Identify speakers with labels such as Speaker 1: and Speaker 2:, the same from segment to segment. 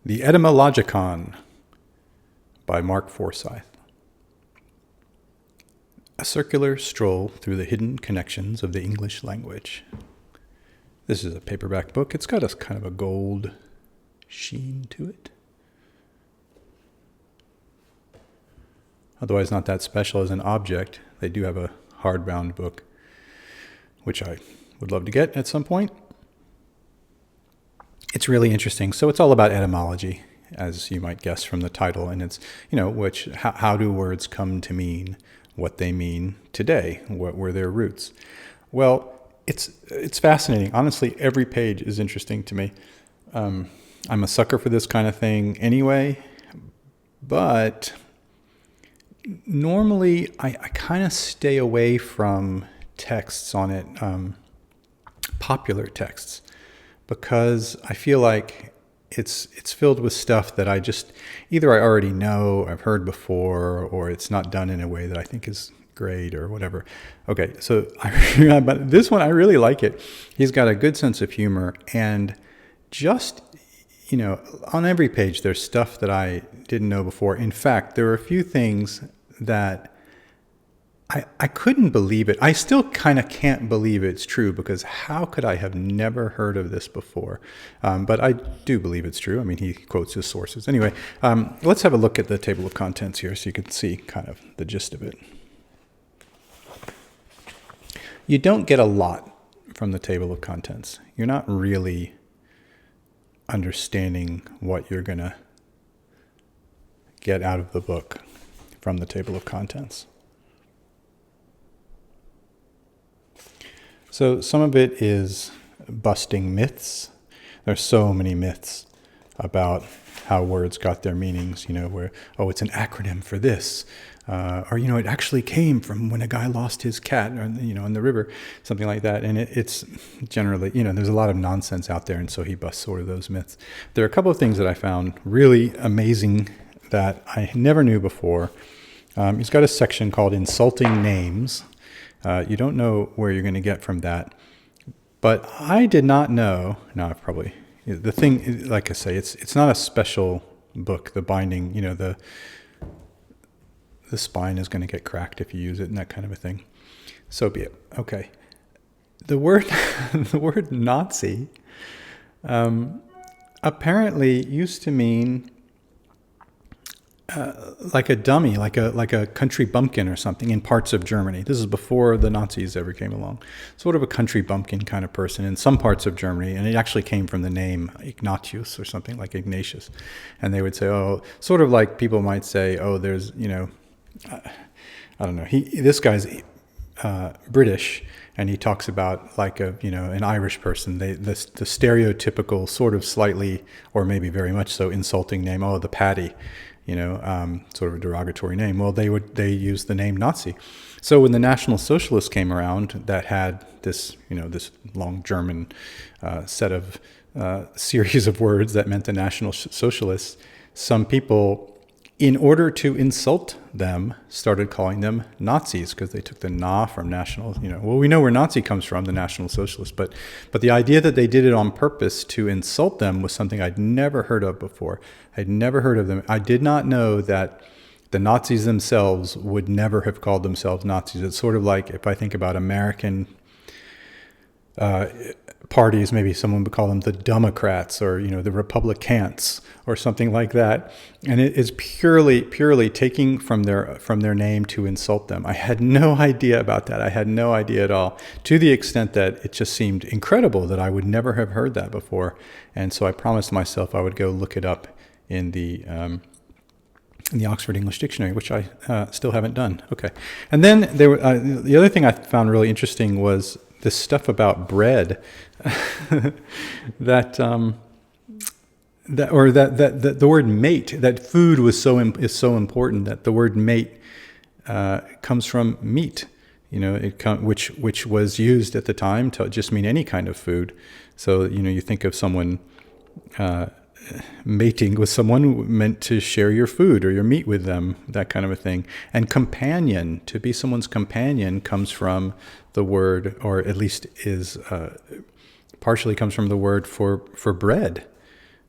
Speaker 1: The Etymologicon by Mark Forsyth. A circular stroll through the hidden connections of the English language. This is a paperback book. It's got a kind of a gold sheen to it. Otherwise not that special as an object. They do have a hardbound book, which I would love to get at some point. It's really interesting. So it's all about etymology, as you might guess from the title. And it's, how do words come to mean what they mean today? What were their roots? Well, it's fascinating. Honestly, every page is interesting to me. I'm a sucker for this kind of thing anyway, but normally I kind of stay away from texts on it, popular texts, because I feel like it's filled with stuff that either I already know, I've heard before, or it's not done in a way that I think is great or whatever. Okay, so but this one, I really like it. He's got a good sense of humor, and just, on every page there's stuff that I didn't know before. In fact, there were a few things that I couldn't believe it. I still kind of can't believe it's true, because how could I have never heard of this before? But I do believe it's true. I mean, he quotes his sources. Anyway, let's have a look at the table of contents here so you can see kind of the gist of it. You don't get a lot from the table of contents. You're not really understanding what you're going to get out of the book from the table of contents. So some of it is busting myths. There's so many myths about how words got their meanings, where, it's an acronym for this. Or it actually came from when a guy lost his cat, or, in the river, something like that. And it's generally, there's a lot of nonsense out there, and so he busts sort of those myths. There are a couple of things that I found really amazing that I never knew before. He's got a section called Insulting Names. You don't know where you're going to get from that. But I did not know, the thing, like I say, it's not a special book. The binding, the spine is going to get cracked if you use it and that kind of a thing. So be it. Okay. The word, the word Nazi, apparently used to mean like a dummy, like a country bumpkin or something in parts of Germany. This is before the Nazis ever came along. Sort of a country bumpkin kind of person in some parts of Germany, and it actually came from the name Ignatius or something, like Ignatius. And they would say, sort of like people might say, there's, I don't know. This guy's British, and he talks about like an Irish person. The stereotypical sort of slightly, or maybe very much so, insulting name. The Paddy. Sort of a derogatory name. Well, they used the name Nazi. So when the National Socialists came around, that had this, this long German set of series of words that meant the National Socialists, some people, in order to insult them, started calling them Nazis, because they took the Na from national, we know where Nazi comes from, the National Socialist, but the idea that they did it on purpose to insult them was something I'd never heard of before. I'd never heard of them. I did not know that the Nazis themselves would never have called themselves Nazis. It's sort of like, if I think about American parties, maybe someone would call them the Democrats, or the Republicans, or something like that, and it is purely taking from their name to insult them. I had no idea about that. I had no idea at all, to the extent that it just seemed incredible that I would never have heard that before. And so I promised myself I would go look it up in the Oxford English Dictionary, which I still haven't done. Okay, and then the other thing I found really interesting was this stuff about bread, that the word mate, that food is so important, that the word mate comes from meat, which was used at the time to just mean any kind of food. So you think of someone mating with someone meant to share your food or your meat with them, that kind of a thing. And companion, to be someone's companion, comes from the word, or at least is partially comes from the word for bread.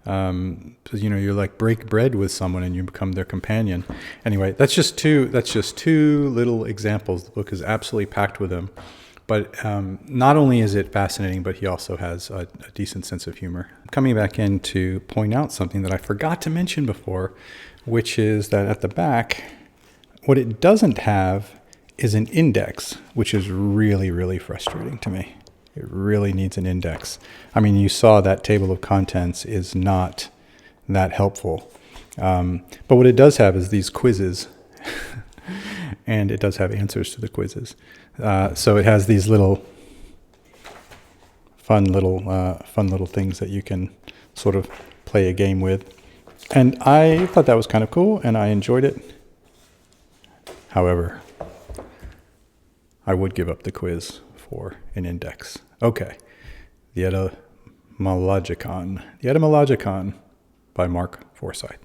Speaker 1: You know, you like break bread with someone and you become their companion. Anyway, that's just two little examples. The book is absolutely packed with them. But not only is it fascinating, but he also has a decent sense of humor. Coming back in to point out something that I forgot to mention before, which is that at the back, what it doesn't have is an index, which is really, really frustrating to me. It really needs an index. I mean, you saw that table of contents is not that helpful. But what it does have is these quizzes, and it does have answers to the quizzes. So it has these little fun little things that you can sort of play a game with. And I thought that was kind of cool, and I enjoyed it. However, I would give up the quiz for an index. Okay, the Etymologicon by Mark Forsyth.